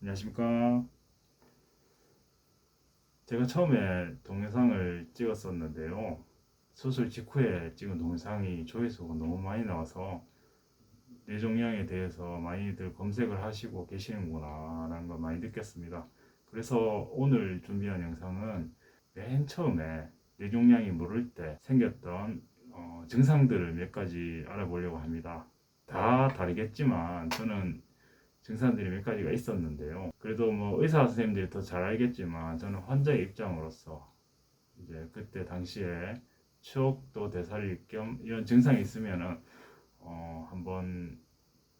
안녕하십니까. 제가 처음에 동영상을 찍었었는데요. 수술 직후에 찍은 동영상이 조회수가 너무 많이 나와서 뇌종양에 대해서 많이들 검색을 하시고 계시는구나 라는 걸 많이 느꼈습니다. 그래서 오늘 준비한 영상은 맨 처음에 뇌종양이 모를 때 생겼던 증상들을 몇 가지 알아보려고 합니다. 다 다르겠지만 저는 증상들이 몇 가지가 있었는데요. 그래도 뭐 의사 선생님들이 더 잘 알겠지만 저는 환자의 입장으로서 이제 그때 당시에 추억도 되살릴 겸 이런 증상이 있으면은 한번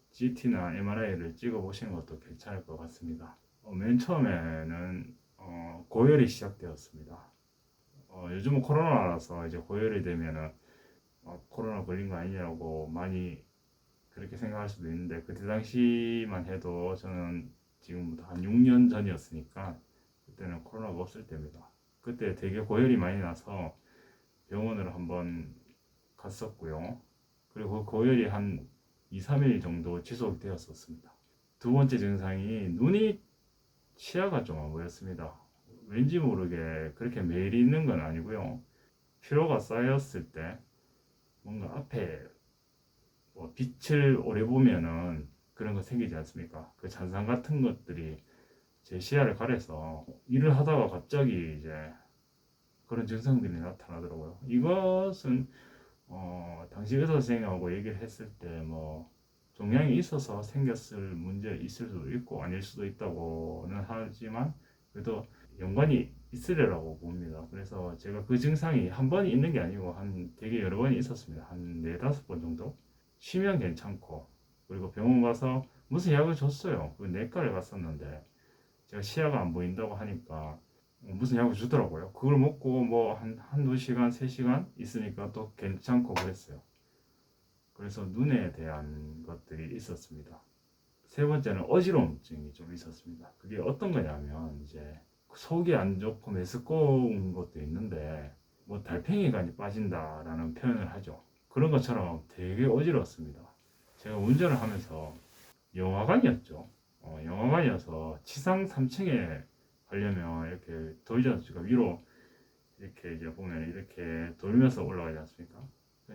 CT나 MRI를 찍어 보시는 것도 괜찮을 것 같습니다. 맨 처음에는 고열이 시작되었습니다. 요즘은 코로나라서 이제 고열이 되면은 코로나 걸린 거 아니냐고 많이 그렇게 생각할 수도 있는데 그때 당시만 해도 저는 지금부터 한 6년 전이었으니까 그때는 코로나가 없을 때입니다. 그때 되게 고열이 많이 나서 병원을 한번 갔었고요. 그리고 그 고열이 한 2, 3일 정도 지속되었었습니다. 두 번째 증상이 눈이 시야가 좀 안 보였습니다. 왠지 모르게 그렇게 매일 있는 건 아니고요. 피로가 쌓였을 때 뭔가 앞에 빛을 오래 보면은 그런 거 생기지 않습니까? 그 잔상 같은 것들이 제 시야를 가려서 일을 하다가 갑자기 이제 그런 증상들이 나타나더라고요. 이것은 당시 의사 선생님하고 얘기를 했을 때 뭐 종양이 있어서 생겼을 문제 있을 수도 있고 아닐 수도 있다고는 하지만 그래도 연관이 있으리라고 봅니다. 그래서 제가 그 증상이 한 번 있는 게 아니고 한 되게 여러 번이 있었습니다. 한 네다섯 번 정도. 쉬면 괜찮고 그리고 병원 가서 무슨 약을 줬어요. 그 내과를 갔었는데 제가 시야가 안 보인다고 하니까 무슨 약을 주더라고요. 그걸 먹고 뭐 한두 시간, 세 시간 있으니까 또 괜찮고 그랬어요. 그래서 눈에 대한 것들이 있었습니다. 세 번째는 어지러움증이 좀 있었습니다. 그게 어떤 거냐면 이제 속이 안 좋고 메스꺼운 것도 있는데 뭐 달팽이가 빠진다라는 표현을 하죠. 그런 것처럼 되게 어지러웠습니다. 제가 운전을 하면서 영화관이었죠. 영화관이어서 지상 3층에 가려면 이렇게 돌전수가 위로 이렇게 이제 보면 이렇게 돌면서 올라가지 않습니까?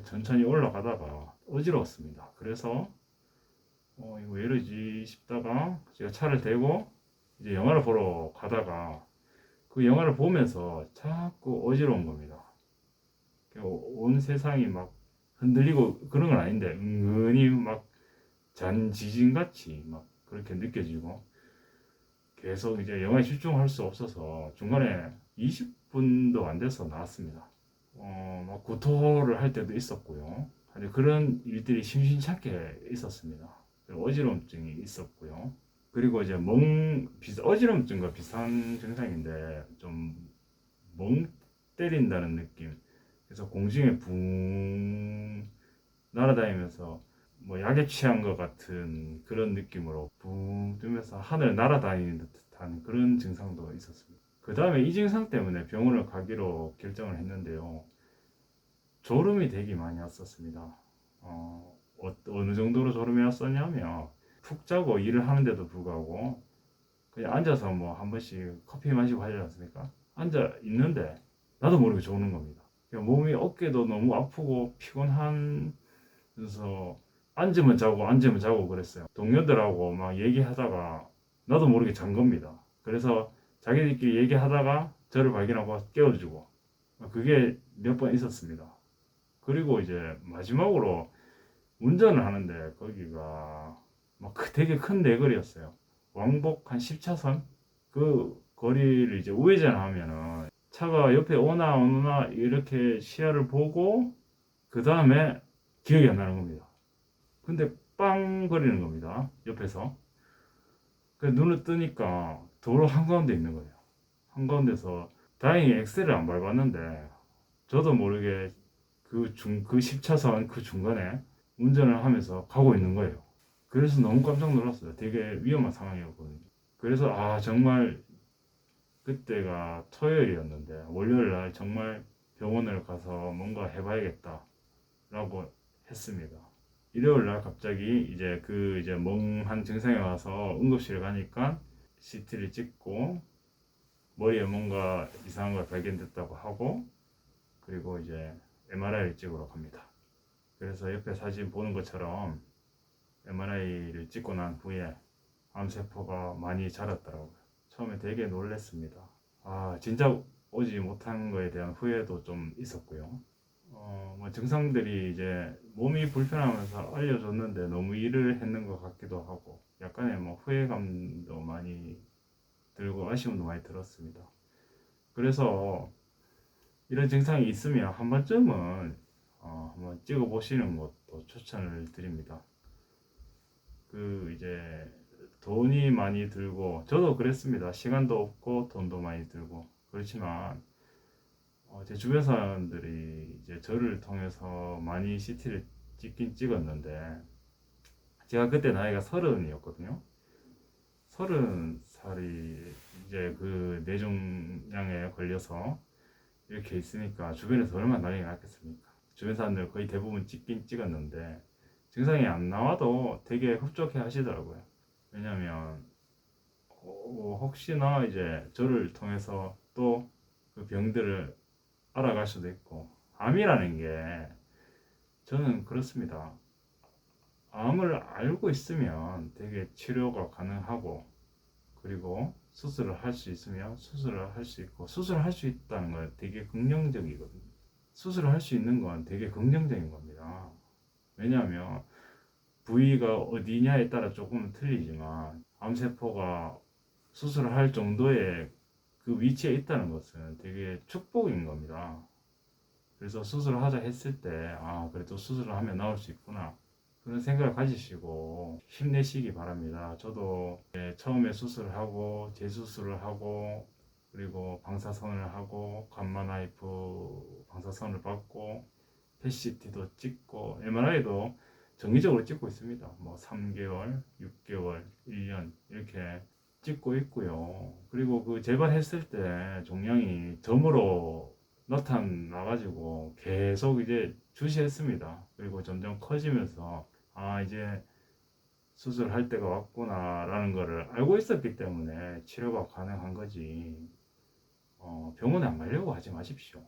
천천히 올라가다가 어지러웠습니다. 그래서 이거 왜 이러지 싶다가 제가 차를 대고 이제 영화를 보러 가다가 그 영화를 보면서 자꾸 어지러운 겁니다. 온 세상이 막 흔들리고 그런 건 아닌데 은근히 막 잔지진같이 막 그렇게 느껴지고 계속 이제 영화에 집중할 수 없어서 중간에 20분도 안 돼서 나왔습니다. 막 구토를 할 때도 있었고요. 그런 일들이 심심찮게 있었습니다. 어지러움증이 있었고요. 그리고 이제 어지러움증과 비슷한 증상인데 좀 멍 때린다는 느낌. 그래서 공중에 붕 날아다니면서 뭐 약에 취한 것 같은 그런 느낌으로 붕 뜨면서 하늘 날아다니는 듯한 그런 증상도 있었습니다. 그 다음에 이 증상 때문에 병원을 가기로 결정을 했는데요. 졸음이 되게 많이 왔었습니다. 어느 정도로 졸음이 왔었냐면 푹 자고 일을 하는데도 불구하고 그냥 앉아서 뭐 한 번씩 커피 마시고 하지 않습니까? 앉아 있는데 나도 모르게 조는 겁니다. 몸이 어깨도 너무 아프고 피곤한 그래서 앉으면 자고 그랬어요. 동료들하고 막 얘기하다가 나도 모르게 잔 겁니다. 그래서 자기들끼리 얘기하다가 저를 발견하고 깨워주고 그게 몇 번 있었습니다. 그리고 이제 마지막으로 운전을 하는데 거기가 막 되게 큰 내거리였어요. 왕복 한 10차선 그 거리를 이제 우회전하면은 차가 옆에 오나 안 오나 이렇게 시야를 보고 그 다음에 기억이 안 나는 겁니다. 근데 빵 거리는 겁니다. 옆에서. 그 눈을 뜨니까 도로 한가운데 있는 거예요. 한가운데서 다행히 엑셀을 안 밟았는데 저도 모르게 그 10차선 그 중간에 운전을 하면서 가고 있는 거예요. 그래서 너무 깜짝 놀랐어요. 되게 위험한 상황이었거든요. 그래서 정말 그때가 토요일이었는데 월요일 날 정말 병원을 가서 뭔가 해봐야겠다 라고 했습니다. 일요일 날 갑자기 이제 멍한 증상이 와서 응급실에 가니까 CT를 찍고 머리에 뭔가 이상한 걸 발견됐다고 하고 그리고 이제 MRI를 찍으러 갑니다. 그래서 옆에 사진 보는 것처럼 MRI를 찍고 난 후에 암세포가 많이 자랐더라고요. 처음에 되게 놀랐습니다. 아, 진짜 오지 못한 거에 대한 후회도 좀 있었고요. 뭐 증상들이 이제 몸이 불편하면서 알려줬는데 너무 일을 했는 것 같기도 하고 약간의 뭐 후회감도 많이 들고 아쉬움도 많이 들었습니다. 그래서 이런 증상이 있으면 한 번쯤은 한번 찍어 보시는 것도 추천을 드립니다. 그 이제 돈이 많이 들고 저도 그랬습니다. 시간도 없고 돈도 많이 들고 그렇지만 제 주변 사람들이 이제 저를 통해서 많이 CT를 찍긴 찍었는데 제가 그때 나이가 30이었거든요. 30살이 이제 그 뇌종양에 걸려서 이렇게 있으니까 주변에서 얼마나 난리가 났겠습니까? 주변 사람들 거의 대부분 찍긴 찍었는데 증상이 안 나와도 되게 흡족해 하시더라고요. 왜냐면 혹시나 이제 저를 통해서 또 그 병들을 알아갈 수도 있고 암이라는 게 저는 그렇습니다. 암을 알고 있으면 되게 치료가 가능하고 그리고 수술을 할 수 있으면 수술을 할 수 있고 수술을 할 수 있다는 건 되게 긍정적이거든요. 수술을 할 수 있는 건 되게 긍정적인 겁니다. 왜냐하면 부위가 어디냐에 따라 조금 틀리지만 암세포가 수술을 할 정도의 그 위치에 있다는 것은 되게 축복인 겁니다. 그래서 수술을 하자 했을 때, 그래도 수술을 하면 나올 수 있구나. 그런 생각을 가지시고 힘내시기 바랍니다. 저도 처음에 수술을 하고, 재수술을 하고, 그리고 방사선을 하고, 감마나이프 방사선을 받고, PET-CT도 찍고, MRI도 정기적으로 찍고 있습니다. 뭐 3개월, 6개월, 1년 이렇게 찍고 있고요. 그리고 그 재발했을 때 종양이 점으로 나타나가지고 계속 이제 주시했습니다. 그리고 점점 커지면서 이제 수술할 때가 왔구나라는 거를 알고 있었기 때문에 치료가 가능한 거지. 병원에 안 가려고 하지 마십시오.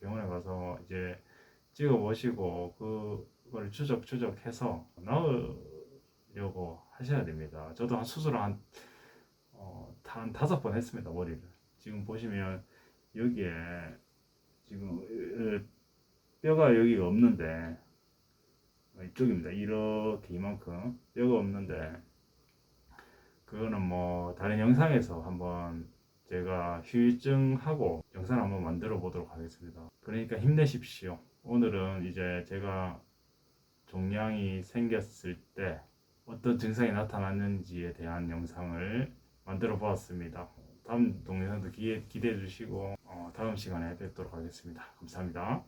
병원에 가서 이제 찍어 보시고 그걸 추적해서 나으려고 하셔야 됩니다. 저도 한 수술을 한 5번 했습니다. 머리를. 지금 보시면 여기에 지금 뼈가 여기가 없는데 이쪽입니다. 이렇게 이만큼 뼈가 없는데 그거는 뭐 다른 영상에서 한번 제가 후유증하고 영상 한번 만들어 보도록 하겠습니다. 그러니까 힘내십시오. 오늘은 이제 제가 종양이 생겼을 때 어떤 증상이 나타났는지에 대한 영상을 만들어 보았습니다. 다음 동영상도 기대해 주시고 다음 시간에 뵙도록 하겠습니다. 감사합니다.